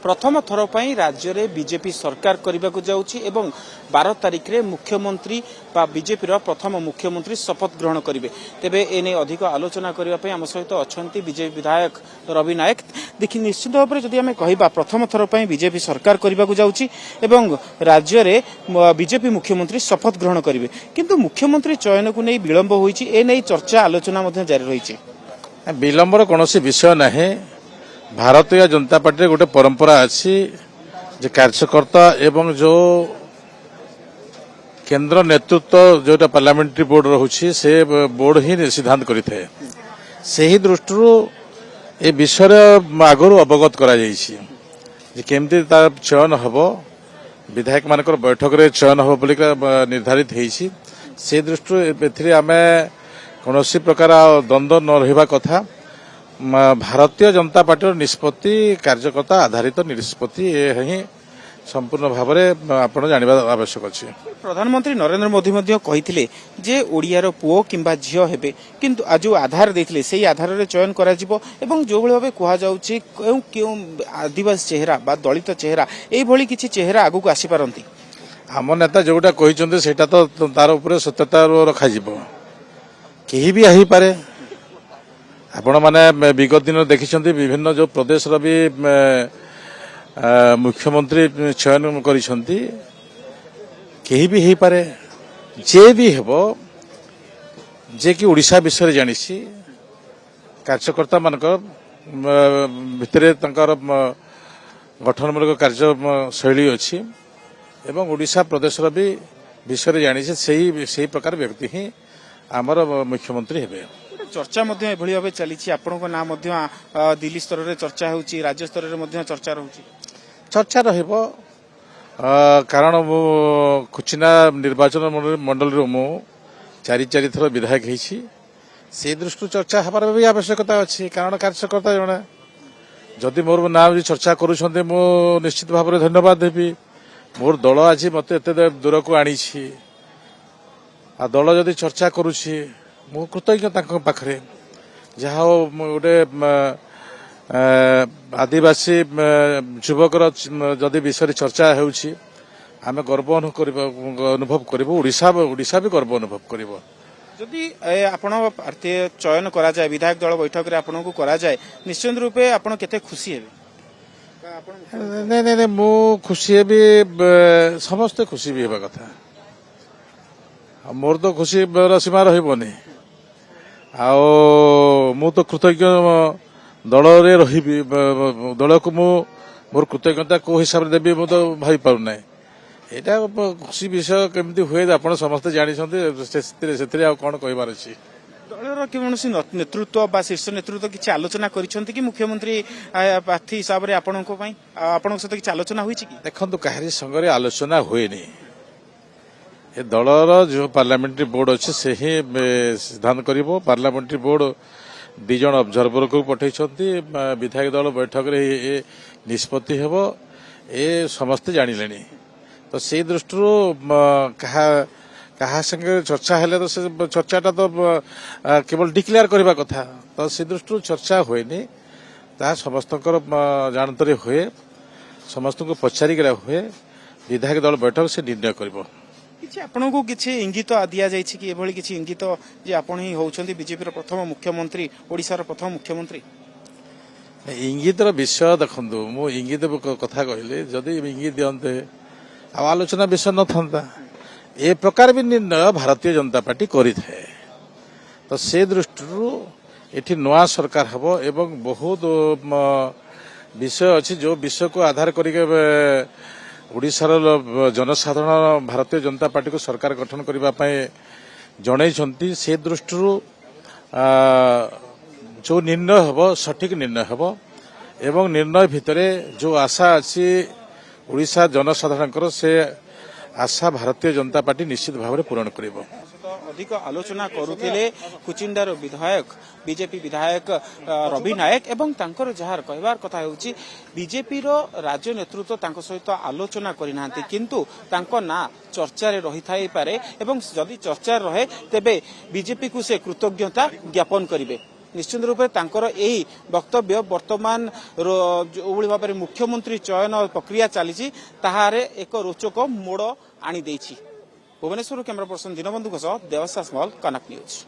प्रथम थर पर राज्य में बीजेपी सरकार करने को जाऊँगी एवं 12 तारिख में मुख्यमंत्री बीजेपी प्रथम मुख्यमंत्री शपथ ग्रहण करेंगे। तेबे एने अधिक आलोचना करने आम सहित अच्छा बीजेपी विधायक रवि नायक। देखिए निश्चित भाव में जदि आम कह प्रथम थर पर बीजेपी सरकार करने को जाऊँगी एवं राज्य में बीजेपी मुख्यमंत्री शपथ ग्रहण करेंगे, किंतु मुख्यमंत्री चयन को नहीं विलंब होती एने चर्चा आलोचना जारी रही। विलंबर कौन विषय ना भारतीय जनता पार्टी गोटे परंपरा अच्छी जे कार्यकर्ता एवं जो केंद्र नेतृत्व जो पार्लियामेंट्री बोर्ड रोचे से बोर्ड ही सिद्धांत करें। से ही दृष्टि ए विषय आगु अवगत करमती तार चयन हम विधायक मान बैठक रे चयन हम बोल निर्धारित होती। से दृष्टि आम कौन प्रकार द्वंद्व न रहा कथा। भारतीय जनता पार्टी निष्पत्ति कार्यकर्ता आधारित निष्पत्ति ही संपूर्ण भाव में आपण जानवा आवश्यक अच्छे। प्रधानमंत्री नरेंद्र मोदी कहते जे ओडियार पुओ किंबा झील हेबे, किंतु आज आधार देते से आधार रे चयन करा जिवो एवं जो भाव कहुच्छे क्यों आदिवासी चेहरा बा दलित चेहरा ये किसी चेहरा आगू को आसी पारंती। आम नेता जोटा कहते सेटा तो तार उपरे सत्यता रखा कहीं भी आई पारे। आपण माने विगत दिन देखिछन्ती विभिन्न जो प्रदेश रो भी मुख्यमंत्री चयन करिछन्ती कहीं भी हो पारे। जे भी हेबो जे कि ओडिशा विषय जानिछि कार्यकर्ता मानक भितरे तंकर गठनमूलक कार्य शैली अच्छी एवं ओडिशा प्रदेश रो भी विषय जानिछि सही प्रकार व्यक्ति ही आमर मुख्यमंत्री हेबे। चर्चा भाव चली आपण ना दिल्ली स्तर में चर्चा होची, राज्य स्तर में चर्चा रोची। चर्चा रहिबो कारण मु कुचिना निर्वाचन मंडल मु चारि थर विधायक होइछि। से दृष्टि चर्चा हमार भी आवश्यकता अच्छी कारण कार्यकर्ता जड़े जदि मोर नाम चर्चा करुछन्ते मु निश्चित भाव में धन्यवाद देवी। मोर दल आज मत एत दूर को आनी आ दल जदि चर्चा करुछि मु कृतज्ञ पाखरे जहा गोटे आदिवासी युवकर जदि विषय चर्चा होउछि आमे गर्व अनुभव करिबो। ओडिशा भी गर्व अनुभव करिबो। जदि आपण भारतीय चयन करा जाए विधायक दल बैठक रे आपण को करा जाए निश्चित रूपे आपण केते खुशी हेबे। नहीं मु खुशी हेबी समस्त खुशी भी हेबा कथा। मोर तो खुशी सीमा रही मु तो कृतज्ञ दल रही दल को मोर कृतज्ञता को हिसाब से देवी मु तो भाई पार ना। यहाँ खुशी विषय केमती हुए आप समस्ते जानते कौन कहबार अच्छी। दलर कौन नेतृत्व बा शीर्ष नेतृत्व किसी आलोचना कि मुख्यमंत्री प्रार्थी हिसाब से आपण सहित किसी आलोचना हुई कि देखु कहारी संगे आलोचना हुए नहीं। ए दलर जो पार्लियामेंट्री बोर्ड अच्छे से ही सिद्धांत करिवो। पार्लियामेंट्री बोर्ड 2 जन ऑब्जर्वर को पठे विधायक दल बैठक रे निष्पत्ति हेबो ए समस्ते जानिलेनी। तो से दृष्टि कहा संगे चर्चा हेले तो से चर्चाटा तो केवल डिक्लेयर करबा कथा। तो से दृष्टि चर्चा हुए नहीं ता समस्त जानतरी हुए समस्त को पचारिक हुए विधायक दल बैठक से निर्णय करिवो। किछि आपन को किछि इंगित दिया जाय कि एभली किछि इंगित जे आपण ही होउछन्ती बीजेपी प्रथम मुख्यमंत्री ओडिसा प्रथम मुख्यमंत्री। इंगितर विषय देखंतु मु इंगित कथा कहले जदि इंगित दियंते आलोचना विषय न था ए प्रकार भी निर्णय भारतीय जनता पार्टी करी थाए। तो से दृष्टि एठी नवा सरकार हबो एवं बहुत विषय अच्छी जो विषय को आधार करके ओडिशार जनसाधारण भारतीय जनता पार्टी को सरकार गठन करने जन से दृष्टि जो निर्णय हम सठिक निर्णय हम एवं निर्णय भितर जो आशा अच्छी ओडिशा जनसाधारण से आशा भारतीय जनता पार्टी निश्चित भाव में पूरण करिवो। अधिक आलोचना करुथिले कुचिंडार विधायक बीजेपी विधायक रवि नायक एवं तांकर जहार कहबार कथा होउची बीजेपी रो राज्य नेतृत्व तांको सहित आलोचना करिनांती किंतु तांको ना चर्चा रे रही थाई पारे एवं जदि चर्चा रहे तेबे बीजेपी को से कृतज्ञता ज्ञापन करिवे। निश्चित रूप से तांकर एही वक्तव्य वर्तमान जो भाव में मुख्यमंत्री चयन प्रक्रिया चली ताहारे एक रोचक मोड़ आनी देछि। भुवनेश्वर कैमरा पर्सन दीनबंधु सह देवशास मल कनक न्यूज।